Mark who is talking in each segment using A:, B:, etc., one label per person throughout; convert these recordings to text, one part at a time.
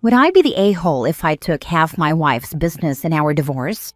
A: Would I be the a-hole if I took half my wife's business in our divorce?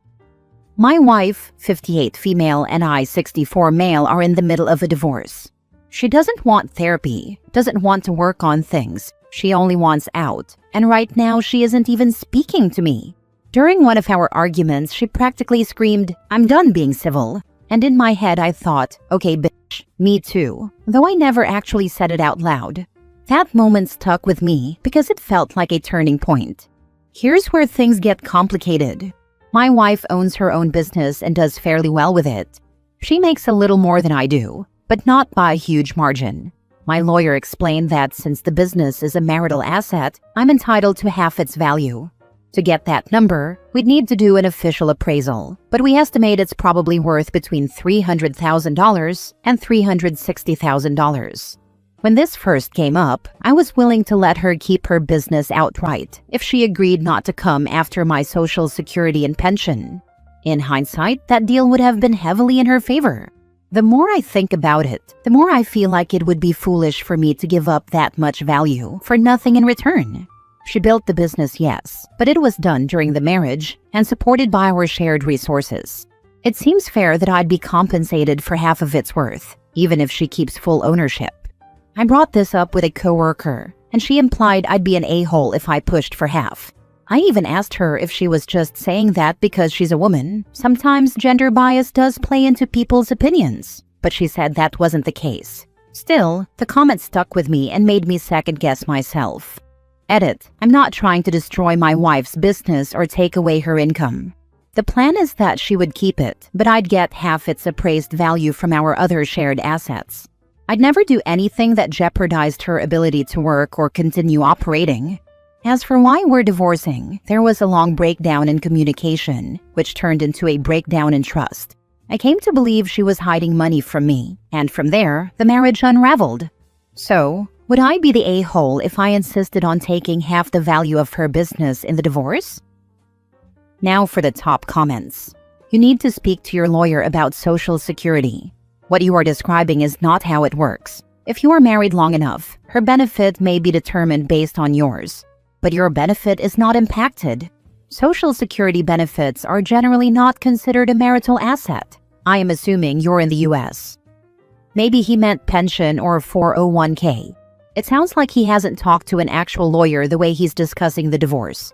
A: My wife, 58 female, and I, 64 male, are in the middle of a divorce. She doesn't want therapy, doesn't want to work on things. She only wants out, and right now she isn't even speaking to me. During one of our arguments, she practically screamed, "I'm done being civil." And in my head I thought, okay bitch, me too, though I never actually said it out loud. That moment stuck with me because it felt like a turning point. Here's where things get complicated. My wife owns her own business and does fairly well with it. She makes a little more than I do, but not by a huge margin. My lawyer explained that since the business is a marital asset, I'm entitled to half its value. To get that number, we'd need to do an official appraisal, but we estimate it's probably worth between $300,000 and $360,000. When this first came up, I was willing to let her keep her business outright if she agreed not to come after my Social Security and pension. In hindsight, that deal would have been heavily in her favor. The more I think about it, the more I feel like it would be foolish for me to give up that much value for nothing in return. She built the business, yes, but it was done during the marriage and supported by our shared resources. It seems fair that I'd be compensated for half of its worth, even if she keeps full ownership. I brought this up with a coworker, and she implied I'd be an a-hole if I pushed for half. I even asked her if she was just saying that because she's a woman. Sometimes gender bias does play into people's opinions, but she said that wasn't the case. Still, the comment stuck with me and made me second-guess myself. Edit: I'm not trying to destroy my wife's business or take away her income. The plan is that she would keep it, but I'd get half its appraised value from our other shared assets. I'd never do anything that jeopardized her ability to work or continue operating. As for why we're divorcing, there was a long breakdown in communication, which turned into a breakdown in trust. I came to believe she was hiding money from me, and from there, the marriage unraveled. So, would I be the a-hole if I insisted on taking half the value of her business in the divorce? Now for the top comments. You need to speak to your lawyer about Social Security. What you are describing is not how it works. If you are married long enough, her benefit may be determined based on yours, but your benefit is not impacted. Social Security benefits are generally not considered a marital asset. I am assuming you're in the US. Maybe he meant pension or 401k. It sounds like he hasn't talked to an actual lawyer the way he's discussing the divorce.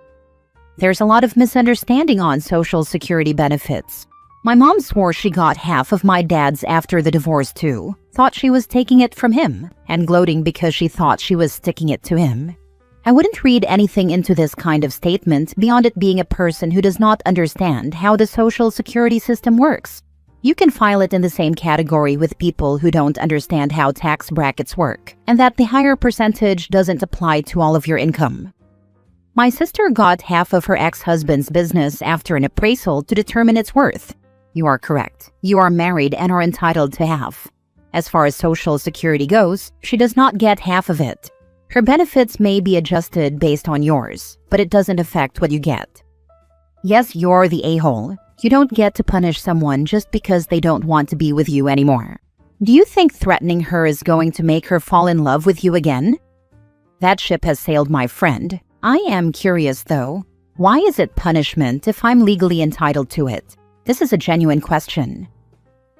A: There's a lot of misunderstanding on Social Security benefits. My mom swore she got half of my dad's after the divorce too, thought she was taking it from him, and gloating because she thought she was sticking it to him. I wouldn't read anything into this kind of statement beyond it being a person who does not understand how the Social Security system works. You can file it in the same category with people who don't understand how tax brackets work, and that the higher percentage doesn't apply to all of your income. My sister got half of her ex-husband's business after an appraisal to determine its worth. You are correct. You are married and are entitled to half. As far as Social Security goes, she does not get half of it. Her benefits may be adjusted based on yours, but it doesn't affect what you get. Yes, you're the a-hole. You don't get to punish someone just because they don't want to be with you anymore. Do you think threatening her is going to make her fall in love with you again? That ship has sailed, my friend. I am curious, though. Why is it punishment if I'm legally entitled to it? This is a genuine question.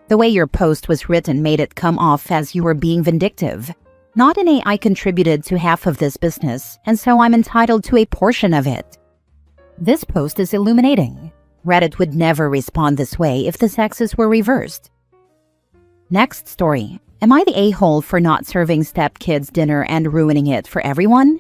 A: The way your post was written made it come off as you were being vindictive. Not in a "I contributed to half of this business, and so I'm entitled to a portion of it." This post is illuminating. Reddit would never respond this way if the sexes were reversed. Next story. Am I the a-hole for not serving stepkids dinner and ruining it for everyone?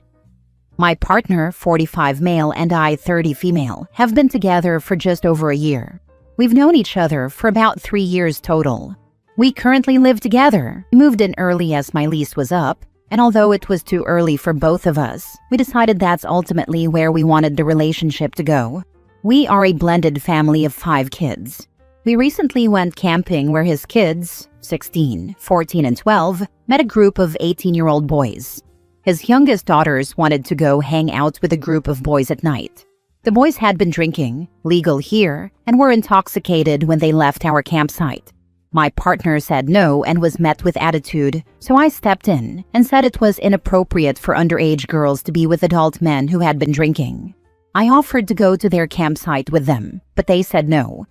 A: My partner, 45 male, and I, 30 female, have been together for just over a year. We've known each other for about 3 years total. We currently live together. We moved in early as my lease was up, and although it was too early for both of us, we decided that's ultimately where we wanted the relationship to go. We are a blended family of 5 kids. We recently went camping where his kids, 16, 14, and 12, met a group of 18-year-old boys. His youngest daughters wanted to go hang out with a group of boys at night. The boys had been drinking, legal here, and were intoxicated when they left our campsite. My partner said no and was met with attitude, so I stepped in and said it was inappropriate for underage girls to be with adult men who had been drinking. I offered to go to their campsite with them, but they said no.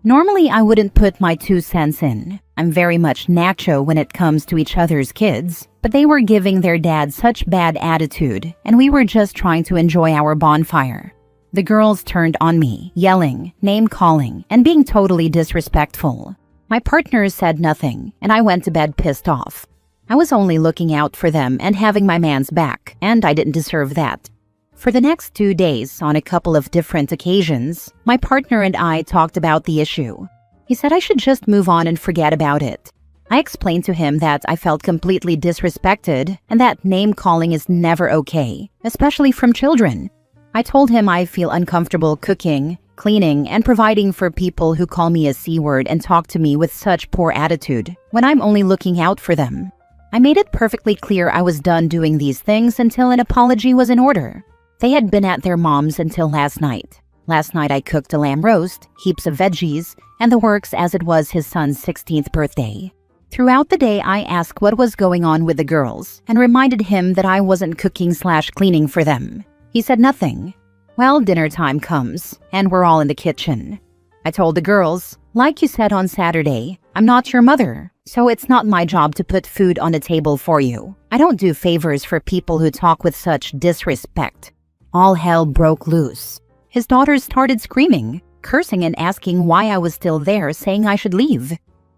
A: Normally, I wouldn't put my 2 cents in. I'm very much nacho when it comes to each other's kids, but they were giving their dad such bad attitude, and we were just trying to enjoy our bonfire. The girls turned on me, yelling, name-calling, and being totally disrespectful. My partner said nothing, and I went to bed pissed off. I was only looking out for them and having my man's back, and I didn't deserve that. For the next 2 days, on a couple of different occasions, my partner and I talked about the issue. He said I should just move on and forget about it. I explained to him that I felt completely disrespected and that name-calling is never okay, especially from children. I told him I feel uncomfortable cooking, cleaning, and providing for people who call me a C-word and talk to me with such poor attitude when I'm only looking out for them. I made it perfectly clear I was done doing these things until an apology was in order. They had been at their mom's until last night. Last night I cooked a lamb roast, heaps of veggies, and the works as it was his son's 16th birthday. Throughout the day I asked what was going on with the girls and reminded him that I wasn't cooking/cleaning for them. He said nothing. Well, dinner time comes, and we're all in the kitchen. I told the girls, like you said on Saturday, I'm not your mother, so it's not my job to put food on the table for you. I don't do favors for people who talk with such disrespect. All hell broke loose. His daughters started screaming, cursing and asking why I was still there, saying I should leave.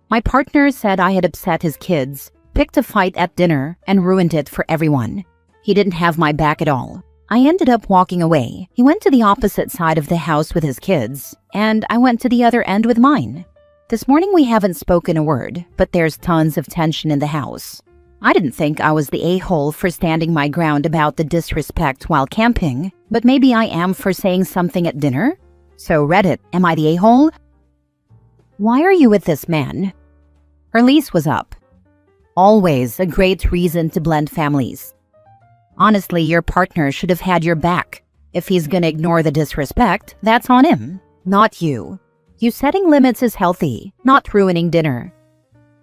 A: My partner said I had upset his kids, picked a fight at dinner, and ruined it for everyone. He didn't have my back at all. I ended up walking away. He went to the opposite side of the house with his kids, and I went to the other end with mine. This morning we haven't spoken a word, but there's tons of tension in the house. I didn't think I was the a-hole for standing my ground about the disrespect while camping, but maybe I am for saying something at dinner? So Reddit, am I the a-hole? Why are you with this man? Her lease was up. Always a great reason to blend families. Honestly, your partner should have had your back. If he's gonna ignore the disrespect, that's on him, not you. You setting limits is healthy, not ruining dinner.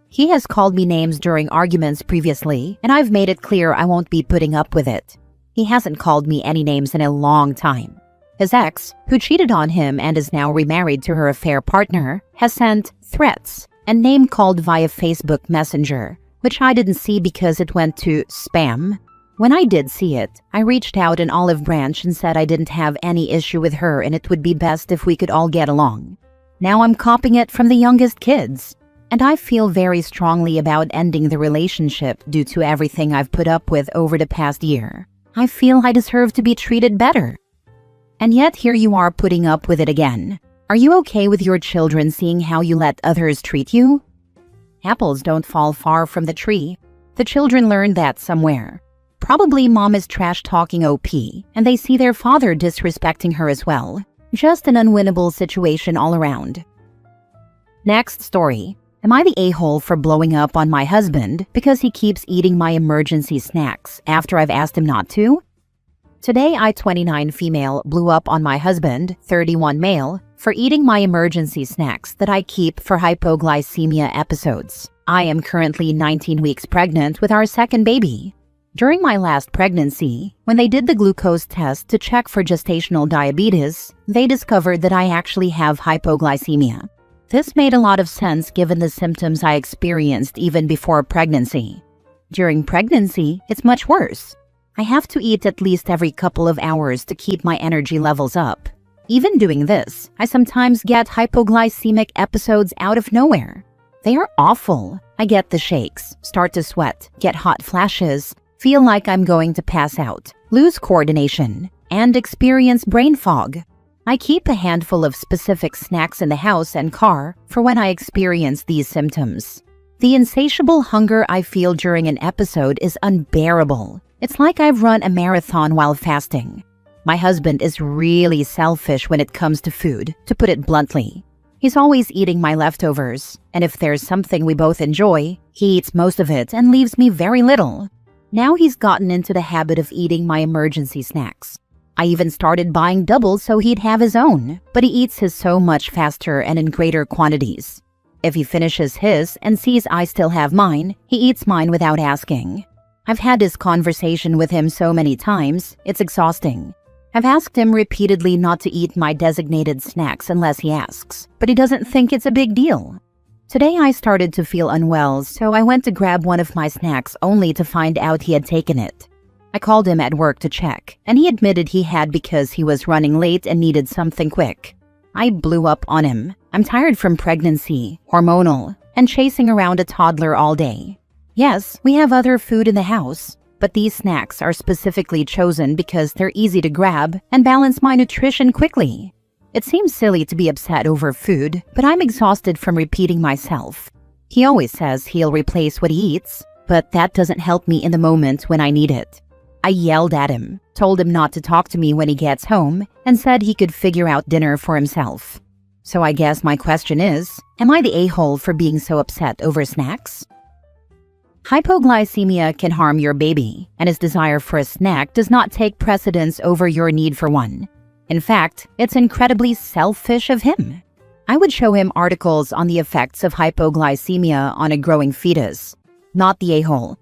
A: He has called me names during arguments previously, and I've made it clear I won't be putting up with it. He hasn't called me any names in a long time. His ex, who cheated on him and is now remarried to her affair partner, has sent threats and name-called via Facebook Messenger, which I didn't see because it went to spam. When I did see it, I reached out an olive branch and said I didn't have any issue with her and it would be best if we could all get along. Now I'm copying it from the youngest kids. And I feel very strongly about ending the relationship due to everything I've put up with over the past year. I feel I deserve to be treated better. And yet here you are putting up with it again. Are you okay with your children seeing how you let others treat you? Apples don't fall far from the tree. The children learned that somewhere. Probably mom is trash-talking OP, and they see their father disrespecting her as well. Just an unwinnable situation all around. Next story. Am I the a-hole for blowing up on my husband because he keeps eating my emergency snacks after I've asked him not to? Today, I, 29 female, blew up on my husband, 31 male, for eating my emergency snacks that I keep for hypoglycemia episodes. I am currently 19 weeks pregnant with our second baby. During my last pregnancy, when they did the glucose test to check for gestational diabetes, they discovered that I actually have hypoglycemia. This made a lot of sense given the symptoms I experienced even before pregnancy. During pregnancy, it's much worse. I have to eat at least every couple of hours to keep my energy levels up. Even doing this, I sometimes get hypoglycemic episodes out of nowhere. They are awful. I get the shakes, start to sweat, get hot flashes, feel like I'm going to pass out, lose coordination, and experience brain fog. I keep a handful of specific snacks in the house and car for when I experience these symptoms. The insatiable hunger I feel during an episode is unbearable. It's like I've run a marathon while fasting. My husband is really selfish when it comes to food, to put it bluntly. He's always eating my leftovers, and if there's something we both enjoy, he eats most of it and leaves me very little. Now he's gotten into the habit of eating my emergency snacks. I even started buying double so he'd have his own, but he eats his so much faster and in greater quantities. If he finishes his and sees I still have mine, he eats mine without asking. I've had this conversation with him so many times, it's exhausting. I've asked him repeatedly not to eat my designated snacks unless he asks, but he doesn't think it's a big deal. Today I started to feel unwell, so I went to grab one of my snacks only to find out he had taken it. I called him at work to check, and he admitted he had because he was running late and needed something quick. I blew up on him. I'm tired from pregnancy, hormonal, and chasing around a toddler all day. Yes, we have other food in the house, but these snacks are specifically chosen because they're easy to grab and balance my nutrition quickly. It seems silly to be upset over food, but I'm exhausted from repeating myself. He always says he'll replace what he eats, but that doesn't help me in the moment when I need it. I yelled at him, told him not to talk to me when he gets home, and said he could figure out dinner for himself. So I guess my question is, am I the a-hole for being so upset over snacks? Hypoglycemia can harm your baby, and his desire for a snack does not take precedence over your need for one. In fact, it's incredibly selfish of him. I would show him articles on the effects of hypoglycemia on a growing fetus, not the a-hole.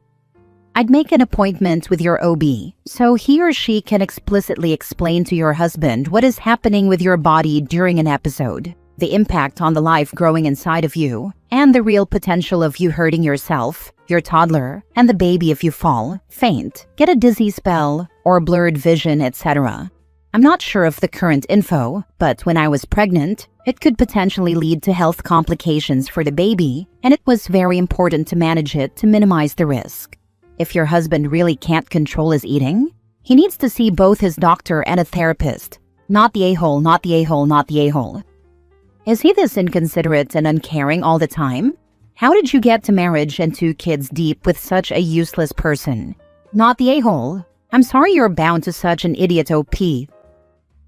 A: I'd make an appointment with your OB, so he or she can explicitly explain to your husband what is happening with your body during an episode, the impact on the life growing inside of you, and the real potential of you hurting yourself, your toddler, and the baby if you fall, faint, get a dizzy spell, or blurred vision, etc. I'm not sure of the current info, but when I was pregnant, it could potentially lead to health complications for the baby, and it was very important to manage it to minimize the risk. If your husband really can't control his eating, he needs to see both his doctor and a therapist. Not the a-hole, not the a-hole, not the a-hole. Is he this inconsiderate and uncaring all the time? How did you get to marriage and 2 kids deep with such a useless person? Not the a-hole. I'm sorry you're bound to such an idiot OP.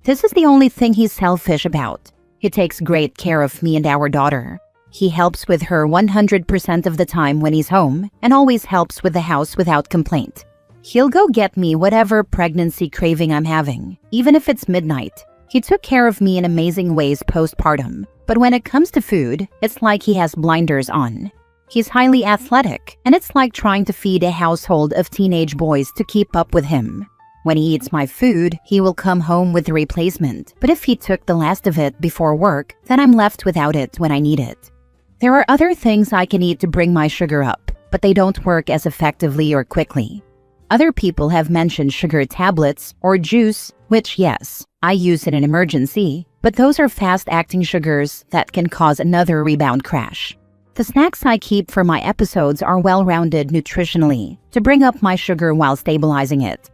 A: This is the only thing he's selfish about. He takes great care of me and our daughter. He helps with her 100% of the time when he's home and always helps with the house without complaint. He'll go get me whatever pregnancy craving I'm having, even if it's midnight. He took care of me in amazing ways postpartum, but when it comes to food, it's like he has blinders on. He's highly athletic, and it's like trying to feed a household of teenage boys to keep up with him. When he eats my food, he will come home with the replacement, but if he took the last of it before work, then I'm left without it when I need it. There are other things I can eat to bring my sugar up, but they don't work as effectively or quickly. Other people have mentioned sugar tablets or juice, which yes, I use in an emergency, but those are fast-acting sugars that can cause another rebound crash. The snacks I keep for my episodes are well-rounded nutritionally to bring up my sugar while stabilizing it.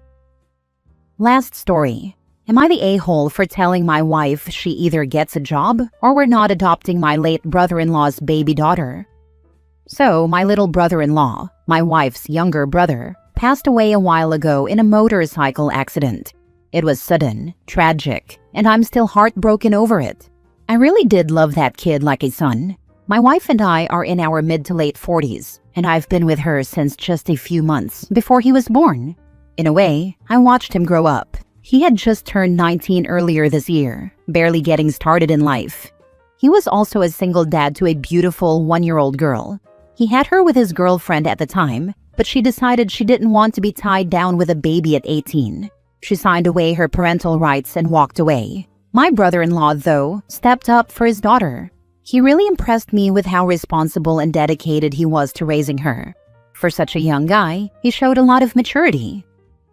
A: Last story. Am I the a-hole for telling my wife she either gets a job or we're not adopting my late brother-in-law's baby daughter? So, my little brother-in-law, my wife's younger brother, passed away a while ago in a motorcycle accident. It was sudden, tragic, and I'm still heartbroken over it. I really did love that kid like a son. My wife and I are in our mid to late 40s, and I've been with her since just a few months before he was born. In a way, I watched him grow up. He had just turned 19 earlier this year, barely getting started in life. He was also a single dad to a beautiful 1-year-old girl. He had her with his girlfriend at the time, but she decided she didn't want to be tied down with a baby at 18. She signed away her parental rights and walked away. My brother-in-law, though, stepped up for his daughter. He really impressed me with how responsible and dedicated he was to raising her. For such a young guy, he showed a lot of maturity.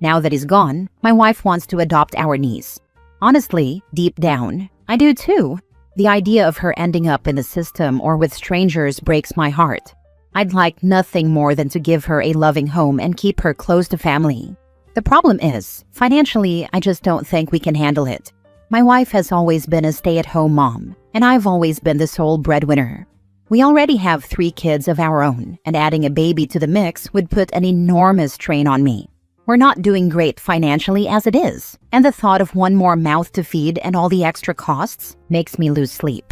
A: Now that he's gone, my wife wants to adopt our niece. Honestly, deep down, I do too. The idea of her ending up in the system or with strangers breaks my heart. I'd like nothing more than to give her a loving home and keep her close to family. The problem is, financially, I just don't think we can handle it. My wife has always been a stay-at-home mom, and I've always been the sole breadwinner. We already have 3 kids of our own, and adding a baby to the mix would put an enormous strain on me. We're not doing great financially as it is, and the thought of one more mouth to feed and all the extra costs makes me lose sleep.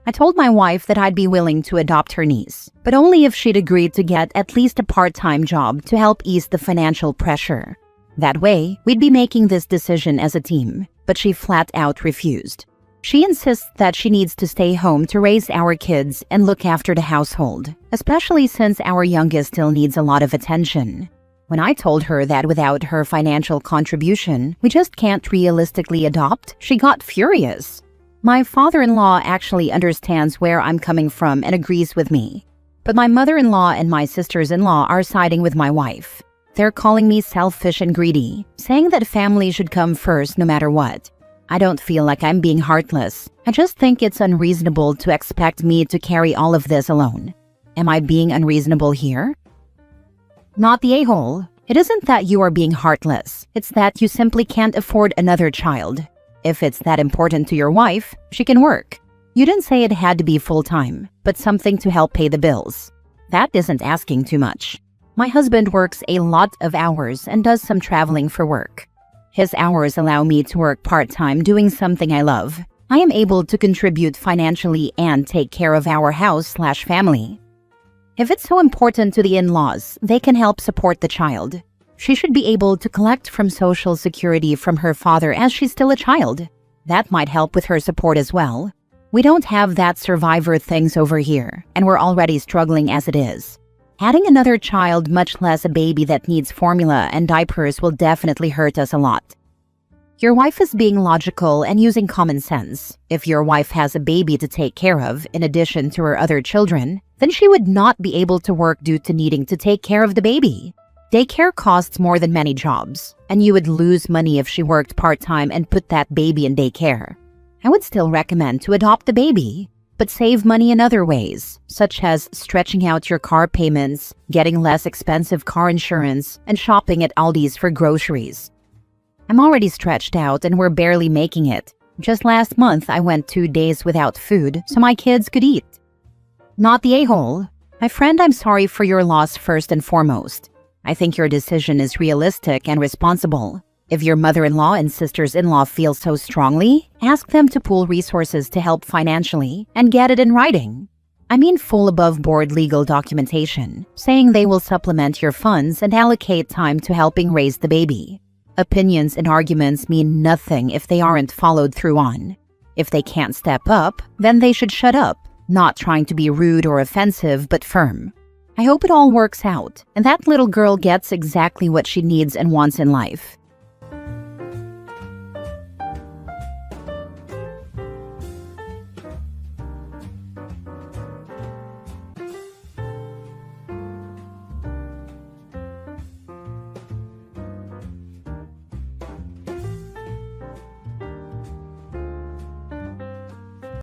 A: I told my wife that I'd be willing to adopt her niece, but only if she'd agreed to get at least a part-time job to help ease the financial pressure. That way, we'd be making this decision as a team, but she flat out refused. She insists that she needs to stay home to raise our kids and look after the household, especially since our youngest still needs a lot of attention. When I told her that without her financial contribution, we just can't realistically adopt, she got furious. My father-in-law actually understands where I'm coming from and agrees with me. But my mother-in-law and my sisters-in-law are siding with my wife. They're calling me selfish and greedy, saying that family should come first no matter what. I don't feel like I'm being heartless. I just think it's unreasonable to expect me to carry all of this alone. Am I being unreasonable here? Not the a-hole. It isn't that you are being heartless. It's that you simply can't afford another child. If it's that important to your wife, she can work. You didn't say it had to be full-time, but something to help pay the bills. That isn't asking too much. My husband works a lot of hours and does some traveling for work. His hours allow me to work part-time doing something I love. I am able to contribute financially and take care of our house/family. If it's so important to the in-laws, they can help support the child. She should be able to collect from Social Security from her father as she's still a child. That might help with her support as well. We don't have that survivor things over here, and we're already struggling as it is. Adding another child, much less a baby that needs formula and diapers, will definitely hurt us a lot. Your wife is being logical and using common sense. If your wife has a baby to take care of, in addition to her other children, then she would not be able to work due to needing to take care of the baby. Daycare costs more than many jobs, and you would lose money if she worked part-time and put that baby in daycare. I would still recommend to adopt the baby, but save money in other ways, such as stretching out your car payments, getting less expensive car insurance, and shopping at Aldi's for groceries. I'm already stretched out and we're barely making it. Just last month, I went 2 days without food so my kids could eat. Not the a-hole. My friend, I'm sorry for your loss first and foremost. I think your decision is realistic and responsible. If your mother-in-law and sisters-in-law feel so strongly, ask them to pool resources to help financially and get it in writing. I mean full above-board legal documentation, saying they will supplement your funds and allocate time to helping raise the baby. Opinions and arguments mean nothing if they aren't followed through on. If they can't step up, then they should shut up, not trying to be rude or offensive but firm. I hope it all works out, and that little girl gets exactly what she needs and wants in life.